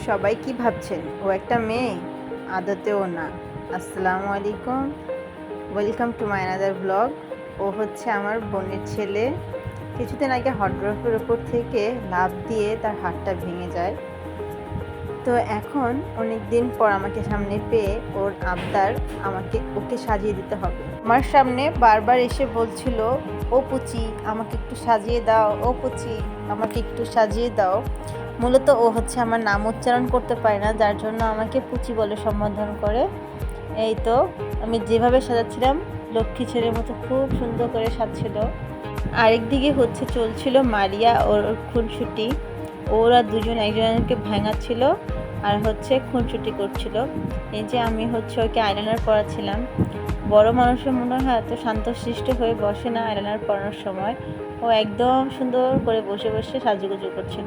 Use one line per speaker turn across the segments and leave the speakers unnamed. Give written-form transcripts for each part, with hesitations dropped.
সবাই কি ভাবছেন ও একটা মেয়ে? আদতেও না। আসসালামু আলাইকুম, welcome to my another blog. ও হচ্ছে আমার বোনের ছেলে। কিছুদিন আগে হট ড্রপের ওপর থেকে লাফ দিয়ে তার হাতটা ভেঙে যায়। তো এখন অনেক দিন পর আমাকে সামনে পেয়ে ওর আবদার ওকে সাজিয়ে দিতে হবে। আমার সামনে বারবার এসে বলছিল, ও পুচি আমাকে একটু সাজিয়ে দাও, ও পুচি আমাকে একটু সাজিয়ে দাও। মূলত ও হচ্ছে আমার নাম উচ্চারণ করতে পারে না, যার জন্য আমাকে পুচি বলে সম্বোধন করে। এই তো আমি যেভাবে সাজাচ্ছিলাম লক্ষ্মী ছেলের মতো খুব সুন্দর করে সাজছিল। আরেকদিকে হচ্ছে চলছিল মারিয়া ওর খুনসুটি। ওরা দুজন একজনকে ভাঙাচ্ছিল আর হচ্ছে খুনসুটি করছিল। এই যে আমি হচ্ছে ওকে আইলাইনার পরাচ্ছিলাম। বড় মানুষের মনে হয় এত শান্তশিষ্ট হয়ে বসে না আইলাইনার পরানোর সময়। ও একদম সুন্দর করে বসে বসে সাজুগুজু করছিল।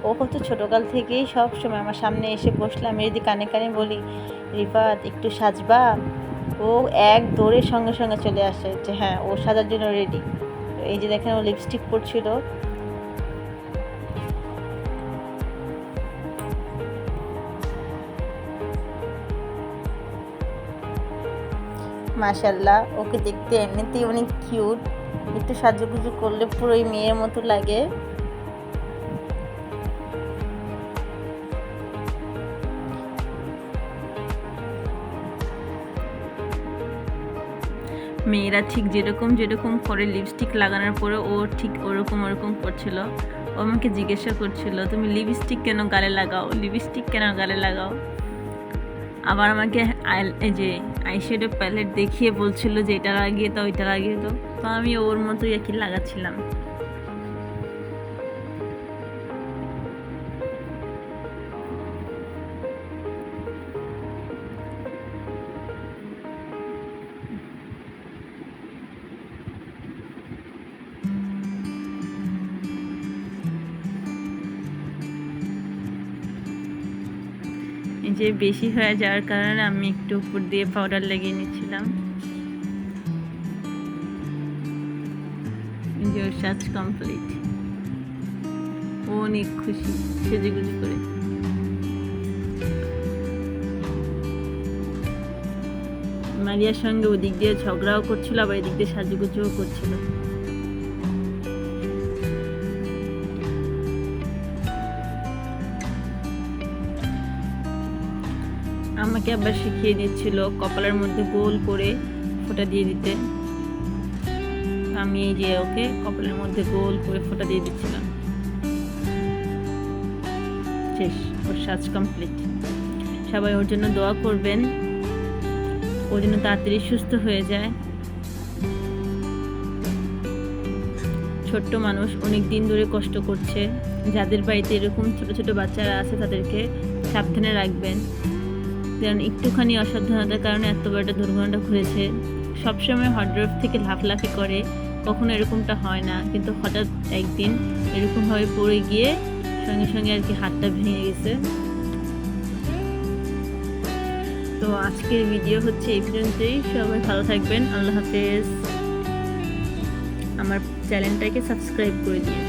ও হচ্ছে ছোটোকাল থেকেই সব সময় আমার সামনে এসে বসলে আমি যদি কানে কানে বলি, রিফাত একটু সাজবা, ও এক দৌড়ে সঙ্গে সঙ্গে চলে আসে যে হ্যাঁ ও সাজার জন্য রেডি। এই যে দেখেন ও লিপস্টিক পরছিল। মাশাল্লাহ, ওকে দেখতে এমনিতেই অনেক কিউট। একটু সাজুগুজু করলে পুরোই মেয়ের মতো লাগে। মেয়েরা ঠিক যেরকম যেরকম করে লিপস্টিক লাগানোর পরে ও ঠিক ওরকম করছিল। ও আমাকে জিজ্ঞাসা করছিল, তুমি লিপস্টিক কেন গালে লাগাও, লিপস্টিক কেন গালে লাগাও। আবার আমাকে এই যে আইশ্যাডো প্যালেট দেখিয়ে বলছিল যে এটা লাগিয়ে দাও, এটা লাগিয়ে দাও। তো আমি ওর মতোই আর কি লাগাচ্ছিলাম। এই যে বেশি হয়ে যাওয়ার কারণে আমি একটু উপর দিয়ে পাউডার লাগিয়ে নিচ্ছিলাম। যে সাজ কমপ্লিট। ও অনেক খুশি সেজেগুজি করে। মারিয়ার সঙ্গে ওদিক দিয়ে ঝগড়াও করছিল, আবার এদিক দিয়ে সাজুগুজুও করছিল। আমাকে আবার শিখিয়ে দিচ্ছিল কপালের মধ্যে গোল করে ফোঁটা দিয়ে দিতে। আমি এই যে ওকে কপালের মধ্যে গোল করে ফোঁটা দিয়ে দিচ্ছিলাম। শেষ, ওর সাজ কমপ্লিট। সবাই ওর জন্য দোয়া করবেন, ও যেন তাড়াতাড়ি সুস্থ হয়ে যায়। ছোট্ট মানুষ, অনেক দিন ধরে কষ্ট করছে। যাদের বাড়িতে এরকম ছোট ছোট বাচ্চারা আছে তাদেরকে সাবধানে রাখবেন, কারণ একটুখানি অসাবধানতার কারণে এত বড় একটা দুর্ঘটনা ঘটেছে। সবসময় হট ড্রপ থেকে লাফলাফি করে, কখনো এরকমটা হয় না, কিন্তু হঠাৎ একদিন এরকমভাবে পড়ে গিয়ে সঙ্গে সঙ্গে আর কি হাতটা ভেঙে গেছে। তো আজকের ভিডিও হচ্ছে এই পর্যন্তই। সবাই ভালো থাকবেন, আল্লাহ হাফেজ। আমার চ্যানেলটাকে সাবস্ক্রাইব করে দিন।